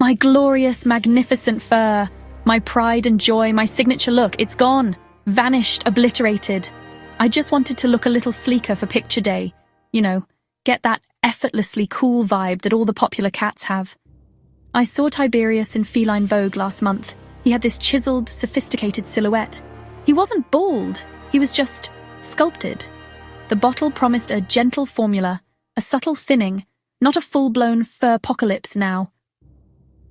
My glorious, magnificent fur. My pride and joy, my signature look, it's gone. Vanished, obliterated. I just wanted to look a little sleeker for picture day. You know, get that effortlessly cool vibe that all the popular cats have. I saw Tiberius in Feline Vogue last month. He had this chiseled, sophisticated silhouette. He wasn't bald, he was just sculpted. The bottle promised a gentle formula, a subtle thinning, not a full-blown fur-pocalypse now.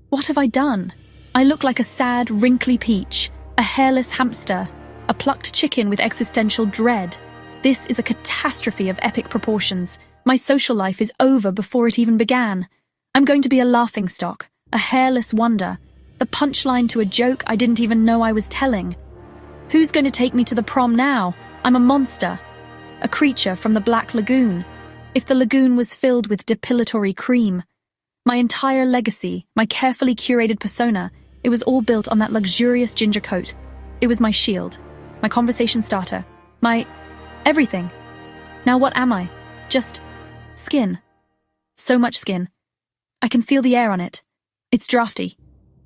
What have I done? I look like a sad, wrinkly peach, a hairless hamster, a plucked chicken with existential dread. This is a catastrophe of epic proportions. My social life is over before it even began. I'm going to be a laughingstock, a hairless wonder, the punchline to a joke I didn't even know I was telling. Who's going to take me to the prom now? I'm a monster, a creature from the Black Lagoon. If the lagoon was filled with depilatory cream. My entire legacy, my carefully curated persona, it was all built on that luxurious ginger coat. It was my shield, my conversation starter, my everything. Now what am I? Just skin. So much skin. I can feel the air on it. It's drafty.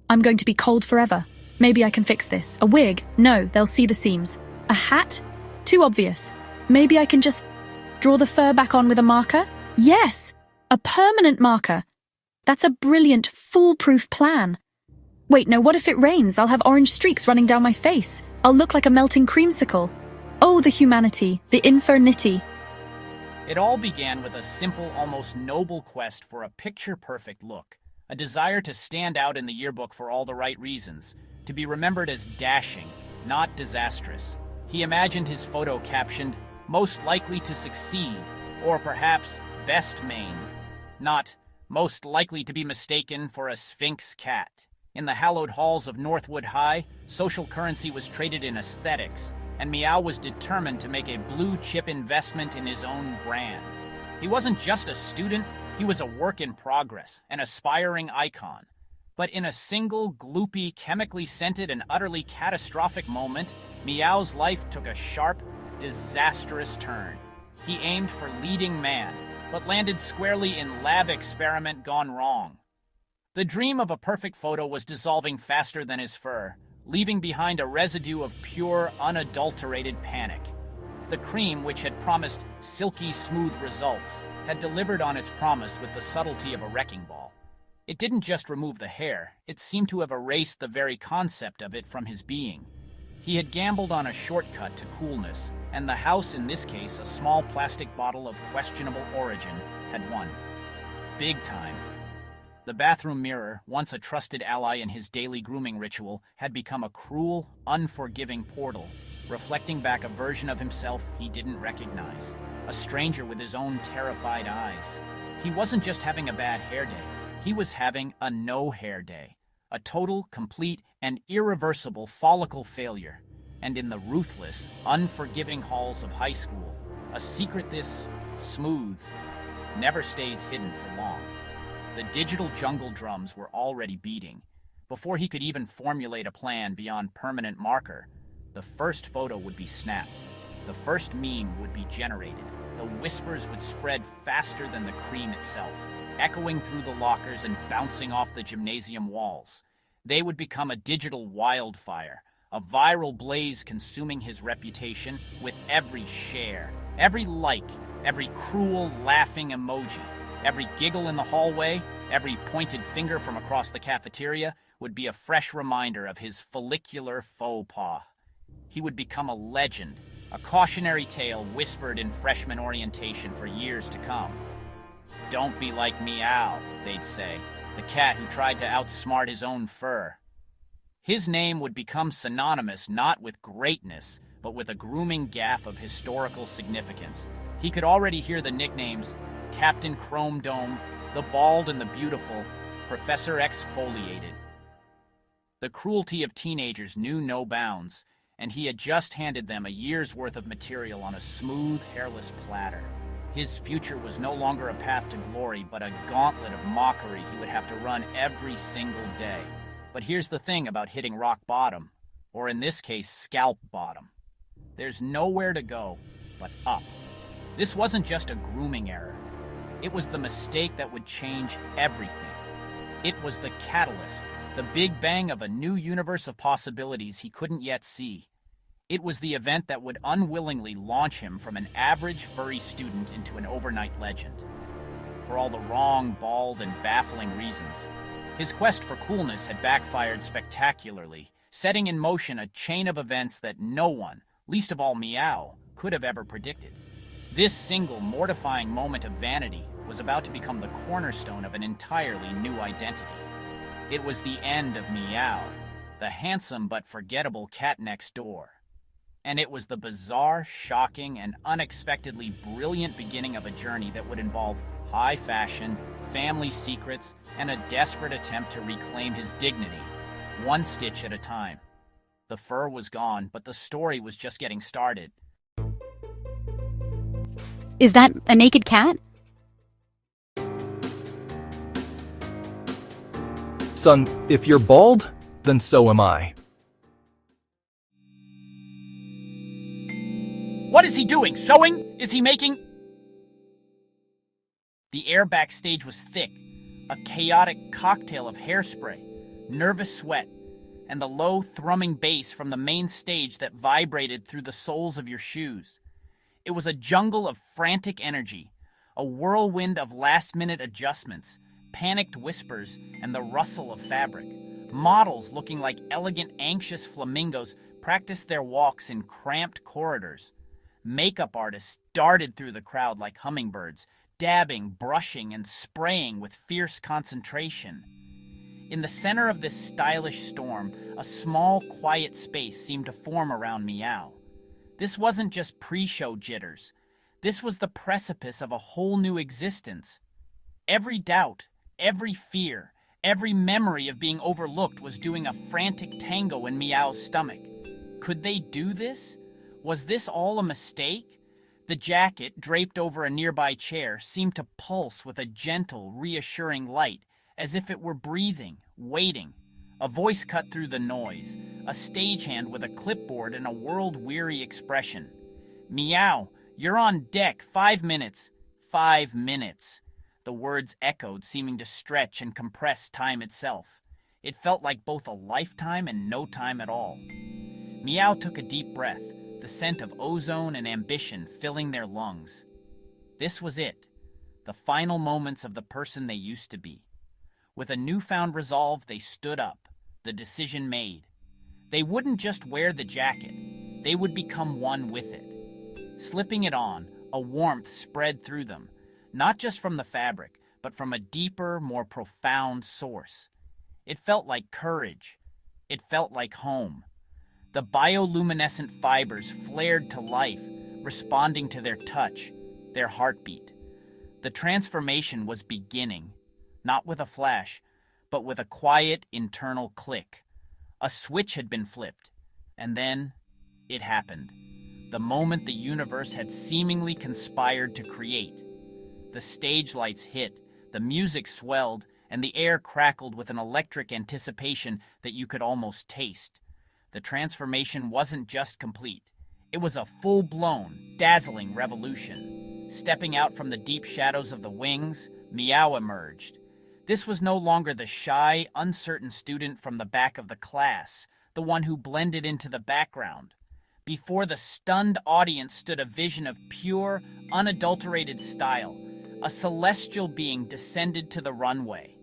I'm going to be cold forever. Maybe I can fix this. A wig? No, they'll see the seams. A hat? Too obvious. Maybe I can just draw the fur back on with a marker? Yes! A permanent marker. That's a brilliant, foolproof plan. Wait, no, what if it rains? I'll have orange streaks running down my face. I'll look like a melting creamsicle. Oh, the humanity, the infernity. It all began with a simple, almost noble quest for a picture-perfect look. A desire to stand out in the yearbook for all the right reasons. To be remembered as dashing, not disastrous. He imagined his photo captioned, "Most likely to succeed," or perhaps, "Best maimed," not "most likely to be mistaken for a Sphinx cat." In the hallowed halls of Northwood High, social currency was traded in aesthetics, and Meow was determined to make a blue-chip investment in his own brand. He wasn't just a student, he was a work in progress, an aspiring icon. But in a single, gloopy, chemically scented, and utterly catastrophic moment, Meow's life took a sharp, disastrous turn. He aimed for leading man, but landed squarely in lab experiment gone wrong. The dream of a perfect photo was dissolving faster than his fur, leaving behind a residue of pure, unadulterated panic. The cream, which had promised silky smooth results, had delivered on its promise with the subtlety of a wrecking ball. It didn't just remove the hair, it seemed to have erased the very concept of it from his being. He had gambled on a shortcut to coolness, and the house, in this case a small plastic bottle of questionable origin, had won. Big time. The bathroom mirror, once a trusted ally in his daily grooming ritual, had become a cruel, unforgiving portal, reflecting back a version of himself he didn't recognize. A stranger with his own terrified eyes. He wasn't just having a bad hair day, he was having a no-hair day. A total, complete, and irreversible follicle failure. And in the ruthless, unforgiving halls of high school, a secret this smooth never stays hidden for long. The digital jungle drums were already beating. Before he could even formulate a plan beyond permanent marker, the first photo would be snapped. The first meme would be generated. The whispers would spread faster than the cream itself, echoing through the lockers and bouncing off the gymnasium walls. They would become a digital wildfire, a viral blaze consuming his reputation with every share, every like, every cruel, laughing emoji, every giggle in the hallway, every pointed finger from across the cafeteria would be a fresh reminder of his follicular faux pas. He would become a legend, a cautionary tale whispered in freshman orientation for years to come. "Don't be like Meow," they'd say, the cat who tried to outsmart his own fur. His name would become synonymous not with greatness, but with a grooming gaffe of historical significance. He could already hear the nicknames Captain Chrome Dome, the Bald and the Beautiful, Professor Exfoliated. The cruelty of teenagers knew no bounds, and he had just handed them a year's worth of material on a smooth, hairless platter. His future was no longer a path to glory, but a gauntlet of mockery he would have to run every single day. But here's the thing about hitting rock bottom, or in this case, scalp bottom. There's nowhere to go but up. This wasn't just a grooming error. It was the mistake that would change everything. It was the catalyst, the big bang of a new universe of possibilities he couldn't yet see. It was the event that would unwillingly launch him from an average furry student into an overnight legend. For all the wrong, bald, and baffling reasons, his quest for coolness had backfired spectacularly, setting in motion a chain of events that no one, least of all Meow, could have ever predicted. This single mortifying moment of vanity was about to become the cornerstone of an entirely new identity. It was the end of Meow, the handsome but forgettable cat next door. And it was the bizarre, shocking, and unexpectedly brilliant beginning of a journey that would involve high fashion, family secrets, and a desperate attempt to reclaim his dignity, one stitch at a time. The fur was gone, but the story was just getting started. Is that a naked cat? Son, if you're bald, then so am I. What is he doing? Sewing? Is he making... The air backstage was thick, a chaotic cocktail of hairspray, nervous sweat, and the low, thrumming bass from the main stage that vibrated through the soles of your shoes. It was a jungle of frantic energy, a whirlwind of last-minute adjustments, panicked whispers, and the rustle of fabric. Models looking like elegant, anxious flamingos practiced their walks in cramped corridors. Makeup artists darted through the crowd like hummingbirds, dabbing, brushing, and spraying with fierce concentration. In the center of this stylish storm, a small, quiet space seemed to form around Meow. This wasn't just pre-show jitters. This was the precipice of a whole new existence. Every doubt, every fear, every memory of being overlooked was doing a frantic tango in Meow's stomach. Could they do this? Was this all a mistake? The jacket, draped over a nearby chair, seemed to pulse with a gentle, reassuring light, as if it were breathing, waiting. A voice cut through the noise, a stagehand with a clipboard and a world-weary expression. "Meow, you're on deck, 5 minutes. 5 minutes." The words echoed, seeming to stretch and compress time itself. It felt like both a lifetime and no time at all. Meow took a deep breath, the scent of ozone and ambition filling their lungs. This was it, the final moments of the person they used to be. With a newfound resolve, they stood up, the decision made. They wouldn't just wear the jacket, they would become one with it. Slipping it on, a warmth spread through them, not just from the fabric, but from a deeper, more profound source. It felt like courage. It felt like home. The bioluminescent fibers flared to life, responding to their touch, their heartbeat. The transformation was beginning, not with a flash, but with a quiet internal click. A switch had been flipped, and then it happened. The moment the universe had seemingly conspired to create. The stage lights hit, the music swelled, and the air crackled with an electric anticipation that you could almost taste. The transformation wasn't just complete. It was a full-blown, dazzling revolution. Stepping out from the deep shadows of the wings, Meow emerged. This was no longer the shy, uncertain student from the back of the class, the one who blended into the background. Before the stunned audience stood a vision of pure, unadulterated style. A celestial being descended to the runway.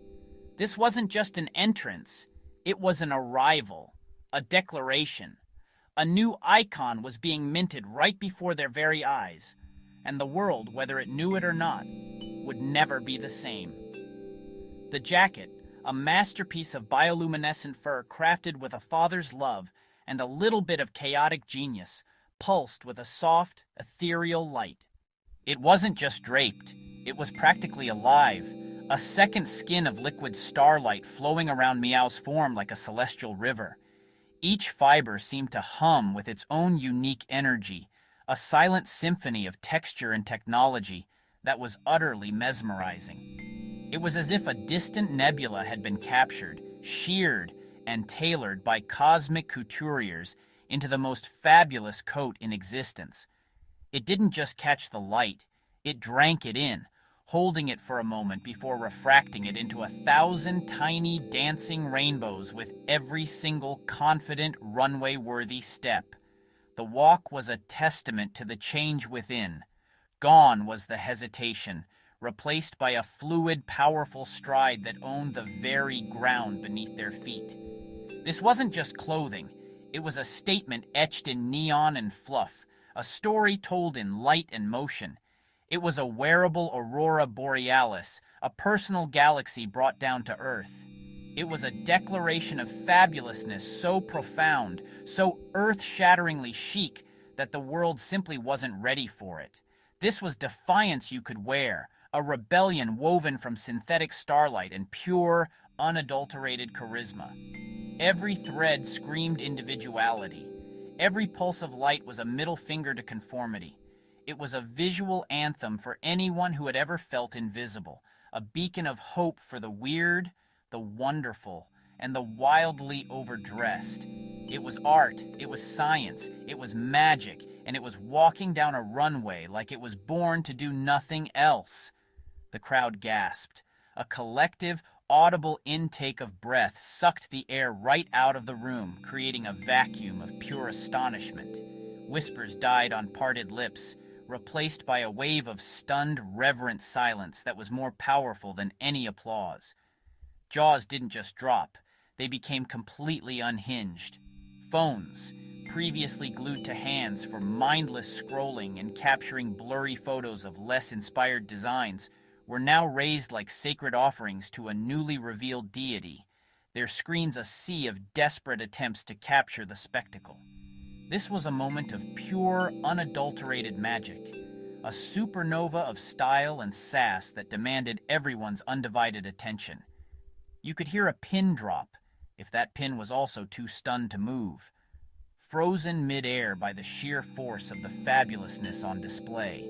This wasn't just an entrance, it was an arrival. A declaration. A new icon was being minted right before their very eyes, and the world, whether it knew it or not, would never be the same. The jacket, a masterpiece of bioluminescent fur crafted with a father's love and a little bit of chaotic genius, pulsed with a soft, ethereal light. It wasn't just draped, it was practically alive, a second skin of liquid starlight flowing around Meow's form like a celestial river. Each fiber seemed to hum with its own unique energy, a silent symphony of texture and technology that was utterly mesmerizing. It was as if a distant nebula had been captured, sheared, and tailored by cosmic couturiers into the most fabulous coat in existence. It didn't just catch the light, it drank it in, holding it for a moment before refracting it into 1,000 tiny dancing rainbows with every single confident, runway-worthy step. The walk was a testament to the change within. Gone was the hesitation, replaced by a fluid, powerful stride that owned the very ground beneath their feet. This wasn't just clothing. It was a statement etched in neon and fluff, a story told in light and motion. It was a wearable aurora borealis, a personal galaxy brought down to Earth. It was a declaration of fabulousness so profound, so earth-shatteringly chic, that the world simply wasn't ready for it. This was defiance you could wear, a rebellion woven from synthetic starlight and pure, unadulterated charisma. Every thread screamed individuality. Every pulse of light was a middle finger to conformity. It was a visual anthem for anyone who had ever felt invisible, a beacon of hope for the weird, the wonderful, and the wildly overdressed. It was art, it was science, it was magic, and it was walking down a runway like it was born to do nothing else. The crowd gasped. A collective, audible intake of breath sucked the air right out of the room, creating a vacuum of pure astonishment. Whispers died on parted lips, replaced by a wave of stunned, reverent silence that was more powerful than any applause. Jaws didn't just drop, they became completely unhinged. Phones, previously glued to hands for mindless scrolling and capturing blurry photos of less inspired designs, were now raised like sacred offerings to a newly revealed deity, their screens a sea of desperate attempts to capture the spectacle. This was a moment of pure, unadulterated magic, a supernova of style and sass that demanded everyone's undivided attention. You could hear a pin drop, if that pin was also too stunned to move, frozen mid-air by the sheer force of the fabulousness on display.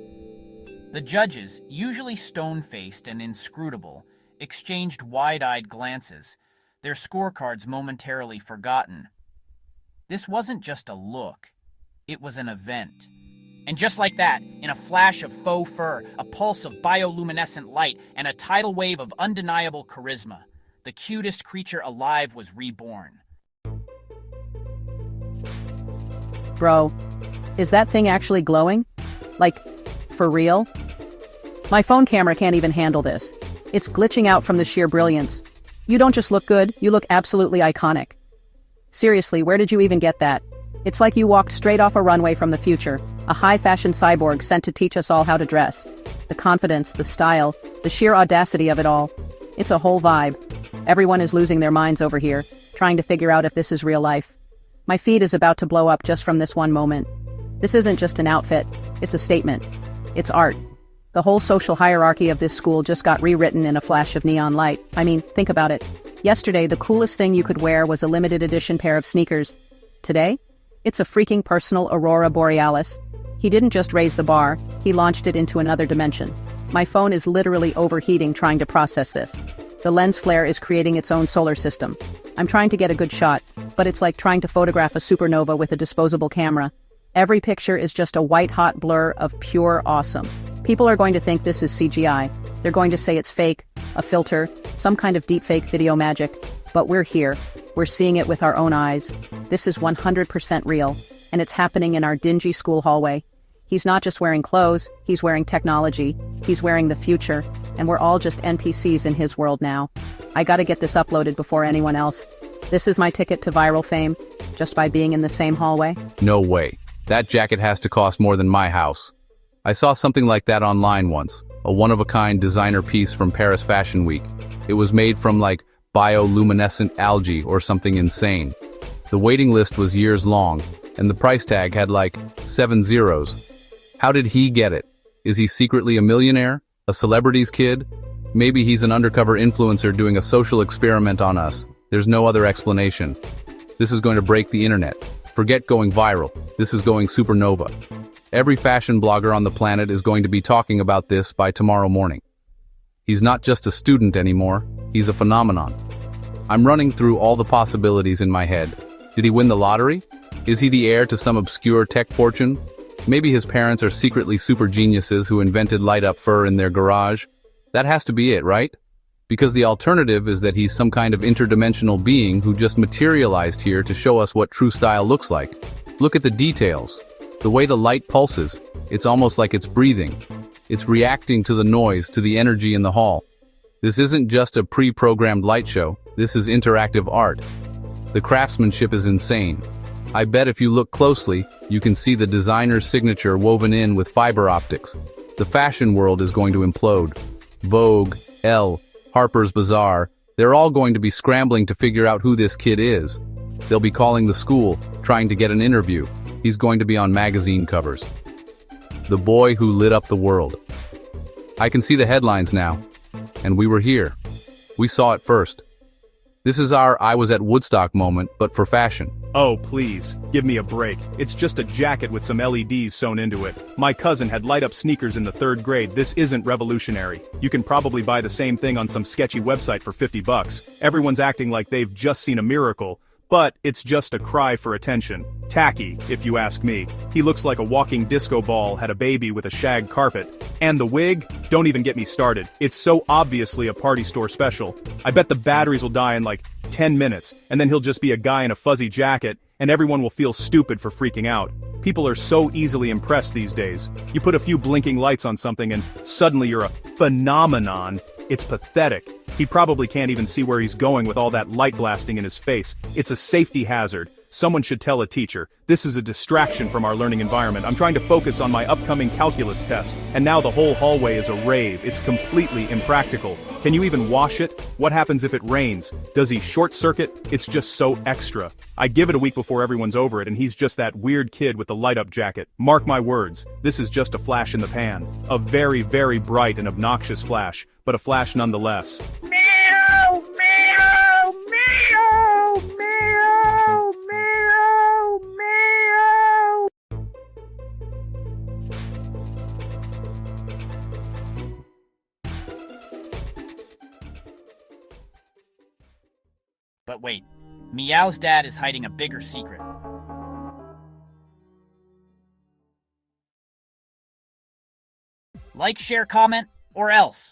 The judges, usually stone-faced and inscrutable, exchanged wide-eyed glances, their scorecards momentarily forgotten. This wasn't just a look, it was an event. And just like that, in a flash of faux fur, a pulse of bioluminescent light, and a tidal wave of undeniable charisma, the cutest creature alive was reborn. Bro, is that thing actually glowing? Like, for real? My phone camera can't even handle this. It's glitching out from the sheer brilliance. You don't just look good, you look absolutely iconic. Seriously, where did you even get that? It's like you walked straight off a runway from the future, a high-fashion cyborg sent to teach us all how to dress. The confidence, the style, the sheer audacity of it all. It's a whole vibe. Everyone is losing their minds over here, trying to figure out if this is real life. My feed is about to blow up just from this one moment. This isn't just an outfit, it's a statement. It's art. The whole social hierarchy of this school just got rewritten in a flash of neon light. I mean, think about it. Yesterday, the coolest thing you could wear was a limited edition pair of sneakers. Today, it's a freaking personal aurora borealis. He didn't just raise the bar, he launched it into another dimension. My phone is literally overheating trying to process this. The lens flare is creating its own solar system. I'm trying to get a good shot, but it's like trying to photograph a supernova with a disposable camera. Every picture is just a white-hot blur of pure awesome. People are going to think this is CGI. They're going to say it's fake, a filter, some kind of deepfake video magic. But we're here. We're seeing it with our own eyes. This is 100% real, and it's happening in our dingy school hallway. He's not just wearing clothes, he's wearing technology, he's wearing the future, and we're all just NPCs in his world now. I gotta get this uploaded before anyone else. This is my ticket to viral fame, just by being in the same hallway. No way. That jacket has to cost more than my house. I saw something like that online once, a one-of-a-kind designer piece from Paris Fashion Week. It was made from like bioluminescent algae or something insane. The waiting list was years long, and the price tag had like 7 zeros. How did he get it? Is he secretly a millionaire? A celebrity's kid? Maybe he's an undercover influencer doing a social experiment on us. There's no other explanation. This is going to break the internet. Forget going viral. This is going supernova. Every fashion blogger on the planet is going to be talking about this by tomorrow morning. He's not just a student anymore, he's a phenomenon. I'm running through all the possibilities in my head. Did he win the lottery? Is he the heir to some obscure tech fortune? Maybe his parents are secretly super geniuses who invented light-up fur in their garage. That has to be it, right? Because the alternative is that he's some kind of interdimensional being who just materialized here to show us what true style looks like. Look at the details. The way the light pulses, it's almost like it's breathing. It's reacting to the noise, to the energy in the hall. This isn't just a pre-programmed light show, this is interactive art. The craftsmanship is insane. I bet if you look closely, you can see the designer's signature woven in with fiber optics. The fashion world is going to implode. Vogue, Elle, Harper's Bazaar, they're all going to be scrambling to figure out who this kid is. They'll be calling the school, trying to get an interview. He's going to be on magazine covers. The boy who lit up the world. I can see the headlines now. And we were here. We saw it first. This is our I was at Woodstock moment, but for fashion. Oh, please, give me a break. It's just a jacket with some LEDs sewn into it. My cousin had light-up sneakers in the 3rd grade. This isn't revolutionary. You can probably buy the same thing on some sketchy website for $50. Everyone's acting like they've just seen a miracle. But it's just a cry for attention. Tacky, if you ask me. He looks like a walking disco ball had a baby with a shag carpet. And the wig? Don't even get me started. It's so obviously a party store special. I bet the batteries will die in like 10 minutes, and then he'll just be a guy in a fuzzy jacket, and everyone will feel stupid for freaking out. People are so easily impressed these days. You put a few blinking lights on something and suddenly you're a phenomenon. It's pathetic. He probably can't even see where he's going with all that light blasting in his face. It's a safety hazard. Someone should tell a teacher. This is a distraction from our learning environment. I'm trying to focus on my upcoming calculus test, and now the whole hallway is a rave. It's completely impractical. Can you even wash it? What happens if it rains? Does he short circuit? It's just so extra. I give it a week before everyone's over it, and he's just that weird kid with the light-up jacket. Mark my words, this is just a flash in the pan. A very, very bright and obnoxious flash, but a flash nonetheless. Meow! Meow! Meow! Meow! Meow! Meow! But wait, Meow's dad is hiding a bigger secret. Like, share, comment, or else.